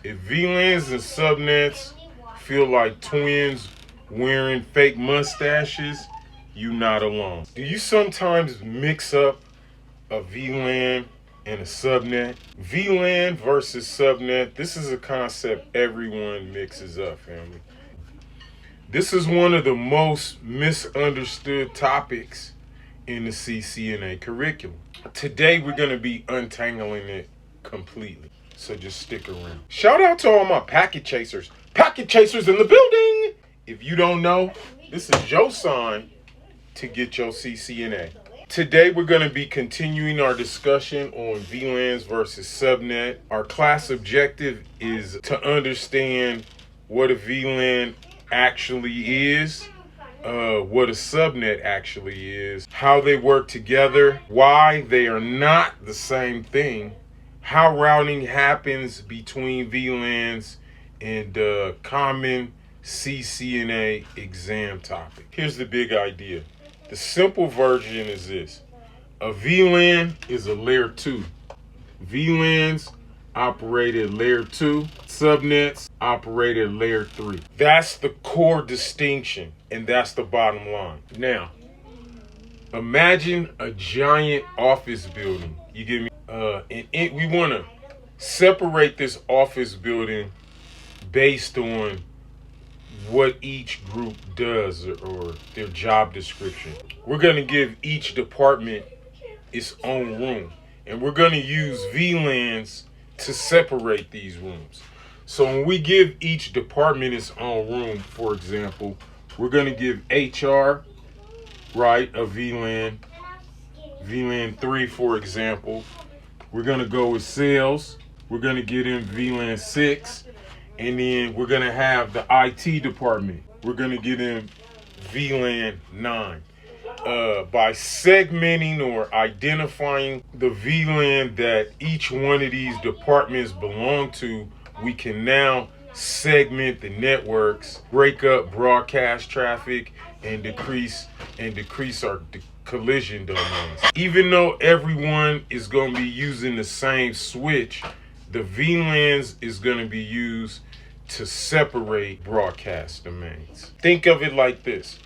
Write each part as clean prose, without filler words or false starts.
If VLANs and subnets feel like twins wearing fake mustaches, you not alone. Do you sometimes mix up a VLAN and a subnet? VLAN versus subnet, this is a concept everyone mixes up, family. This is one of the most misunderstood topics in the CCNA curriculum. Today we're going to be untangling it completely. So just stick around. Shout out to all my PacketChasers. PacketChasers in the building. If you don't know, this is your sign to get your CCNA. Today we're going to be continuing our discussion on VLANs versus subnet. Our class objective is to understand what a VLAN actually is, what a subnet actually is, how they work together, why they are not the same thing, how routing happens between VLANs, and common CCNA exam topic. Here's the big idea. The simple version is this. A VLAN is a layer 2. VLANs operate at layer 2. Subnets operate at layer 3. That's the core distinction, and that's the bottom line. Now, imagine a giant office building. You get me? And we want to separate this office building based on what each group does or their job description. We're going to give each department its own room, and we're going to use VLANs to separate these rooms. So when we give each department its own room, for example, we're going to give HR, right, a VLAN 3, for example. We're going to go with sales. We're going to get in VLAN 6. And then we're going to have the IT department. We're going to get in VLAN 9. By segmenting or identifying the VLAN that each one of these departments belong to, we can now segment the networks, break up broadcast traffic, and decrease our collision domains. Even though everyone is going to be using the same switch, the VLANs is going to be used to separate broadcast domains. Think of it like this.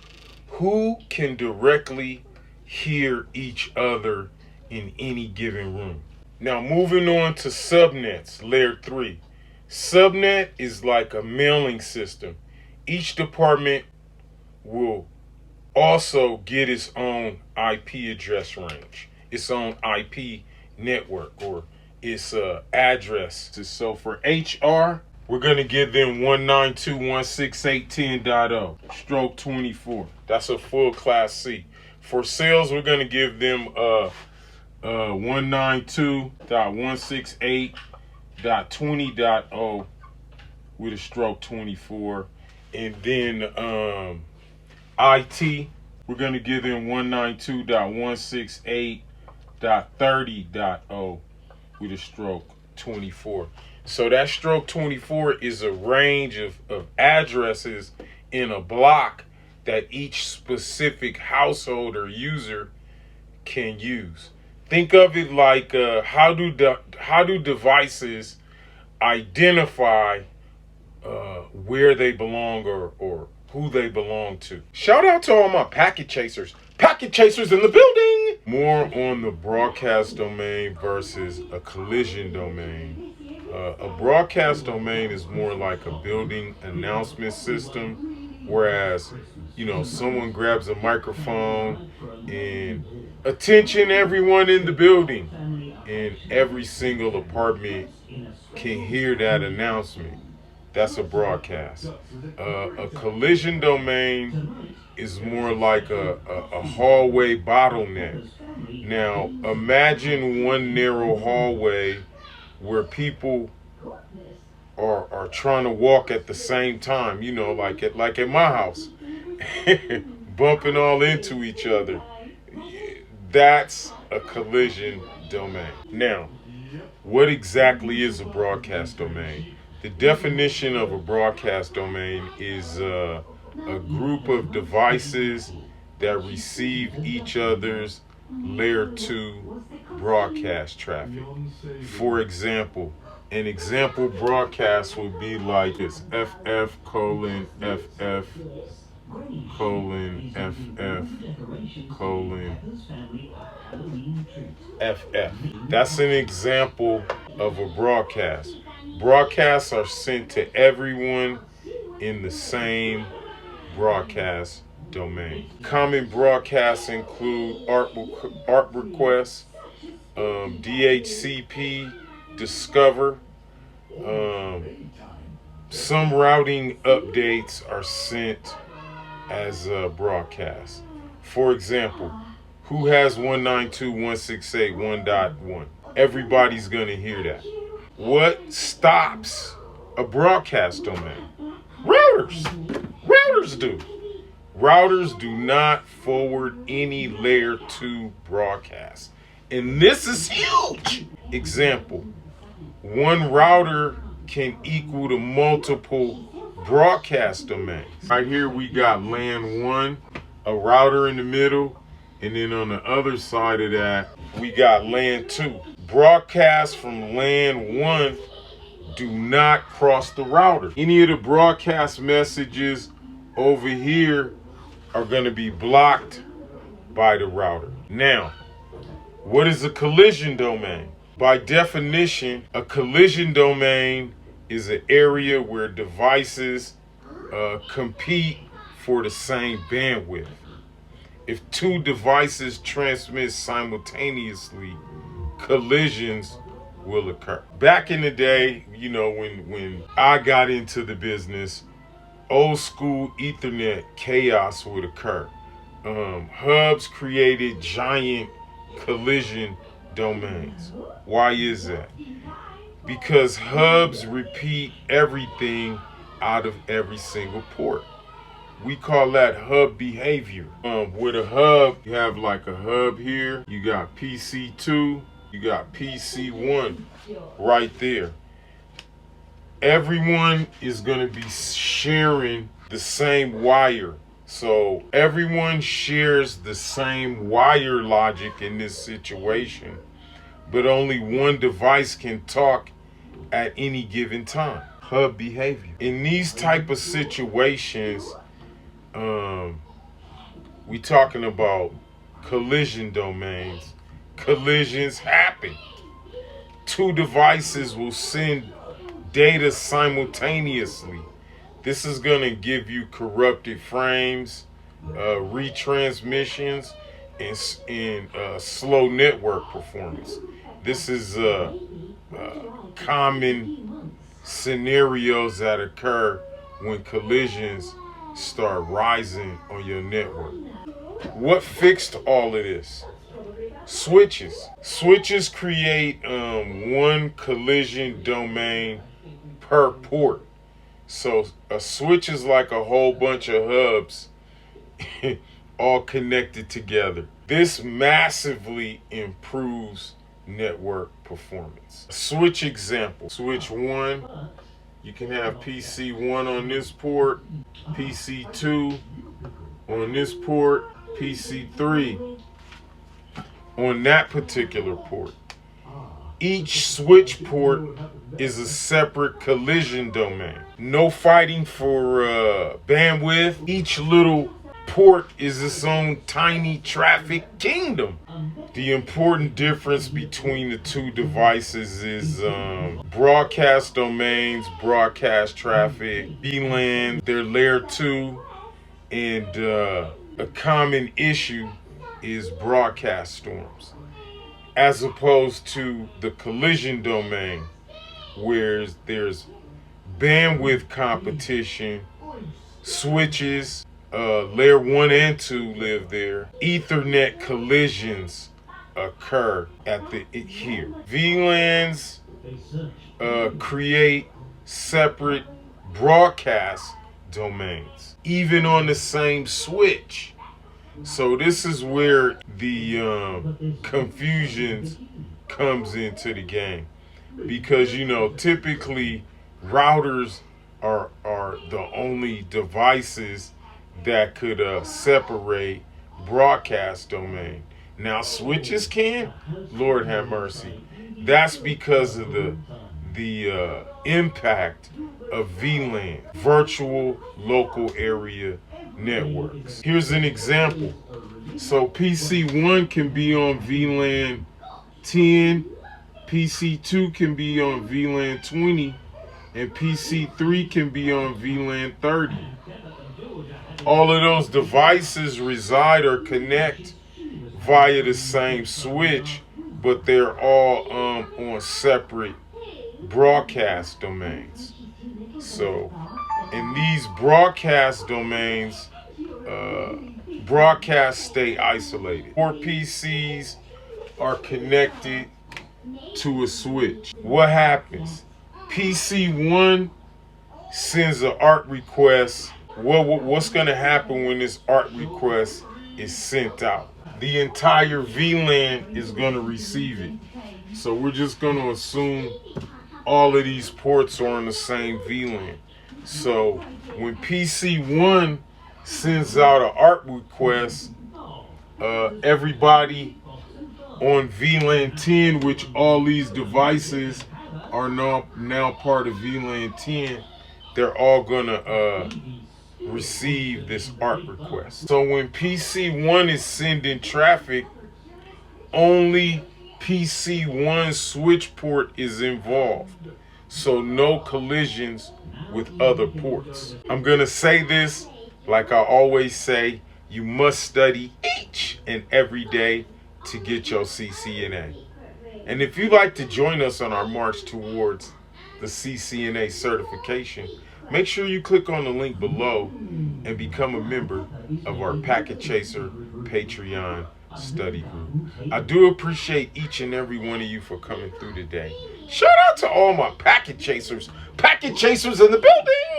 Who can directly hear each other in any given room? Now moving on to subnets, layer 3. Subnet is like a mailing system. Each department will also get its own IP address range, its own IP network, or its address. So for HR, we're going to give them 192.168.10.0, stroke 24. That's a full class C. For sales, we're going to give them 192.168.20.0 with a stroke 24. And then IT, we're going to give them 192.168.30.0 with a stroke 24. So that stroke 24 is a range of addresses in a block that each specific household or user can use. Think of it like how do devices identify where they belong or who they belong to. Shout out to all my PacketChasers. PacketChasers in the building. More on the broadcast domain versus a collision domain. A broadcast domain is more like a building announcement system, whereas, someone grabs a microphone and attention everyone in the building, and every single apartment can hear that announcement. That's a broadcast. A collision domain is more like a hallway bottleneck. Now, imagine one narrow hallway where people are trying to walk at the same time, like at my house, bumping all into each other. That's a collision domain. Now, what exactly is a broadcast domain? The definition of a broadcast domain is a group of devices that receive each other's layer 2 broadcast traffic. For example, An example broadcast would be like this: FF colon FF colon FF colon FF. That's an example of a broadcast. Broadcasts are sent to everyone in the same broadcast domain. Common broadcasts include art requests, DHCP, Discover. Some routing updates are sent as a broadcast. For example, who has 192.168.1.1? Everybody's going to hear that. What stops a broadcast domain? Routers. Routers do. Routers do not forward any layer 2 broadcasts. And this is huge. Example, one router can equal to multiple broadcast domains. Right here we got LAN 1, a router in the middle, and then on the other side of that, we got LAN 2. Broadcasts from LAN 1 do not cross the router. Any of the broadcast messages over here are going to be blocked by the router. Now, what is a collision domain? By definition, a collision domain is an area where devices compete for the same bandwidth. If two devices transmit simultaneously, collisions will occur. Back in the day, you know, when I got into the business, old school Ethernet chaos would occur. Hubs created giant collision domains. Why is that? Because hubs repeat everything out of every single port. We call that hub behavior. With a hub, you have like a hub here. You got PC2, you got PC1 right there. Everyone is going to be sharing the same wire. So everyone shares the same wire logic in this situation, but only one device can talk at any given time. Hub behavior. In these type of situations, we talking about collision domains. Collisions happen. Two devices will send data simultaneously. This is going to give you corrupted frames, retransmissions, and slow network performance. This is common scenarios that occur when collisions start rising on your network. What fixed all of this? Switches. Switches create one collision domain per port. So a switch is like a whole bunch of hubs all connected together. This massively improves network performance. Switch example. Switch 1, you can have PC1 on this port, PC2 on this port, PC3 on that particular port. Each switch port is a separate collision domain. No fighting for bandwidth. Each little port is its own tiny traffic kingdom. The important difference between the two devices is broadcast domains, broadcast traffic, VLAN, they're layer 2, and a common issue is broadcast storms, as opposed to the collision domain, where there's bandwidth competition. Switches, layer 1 and 2 live there. Ethernet collisions occur at here. VLANs create separate broadcast domains, even on the same switch. So this is where the confusion comes into the game, because typically routers are the only devices that could separate broadcast domain. Now switches can, Lord have mercy. That's because of the impact of VLAN, virtual local area networks. Here's an example. So PC1 can be on VLAN 10, PC2 can be on VLAN 20, and PC3 can be on VLAN 30. All of those devices reside or connect via the same switch, but they're all on separate broadcast domains. So, in these broadcast domains, broadcasts stay isolated. 4 PCs are connected to a switch. What happens? PC1 sends an ART request. What's going to happen when this ART request is sent out? The entire VLAN is going to receive it. So we're just going to assume all of these ports are on the same VLAN. So when PC1 sends out an ART request, everybody on VLAN 10, which all these devices are now part of VLAN 10, they're all gonna receive this ART request. So when PC1 is sending traffic, only PC1 switch port is involved. So no collisions with other ports. I'm gonna say this like I always say, you must study each and every day to get your CCNA. And if you'd like to join us on our march towards the CCNA certification, make sure you click on the link below and become a member of our PacketChaser Patreon study group. I do appreciate each and every one of you for coming through today. Shout out to all my PacketChasers. PacketChasers in the building!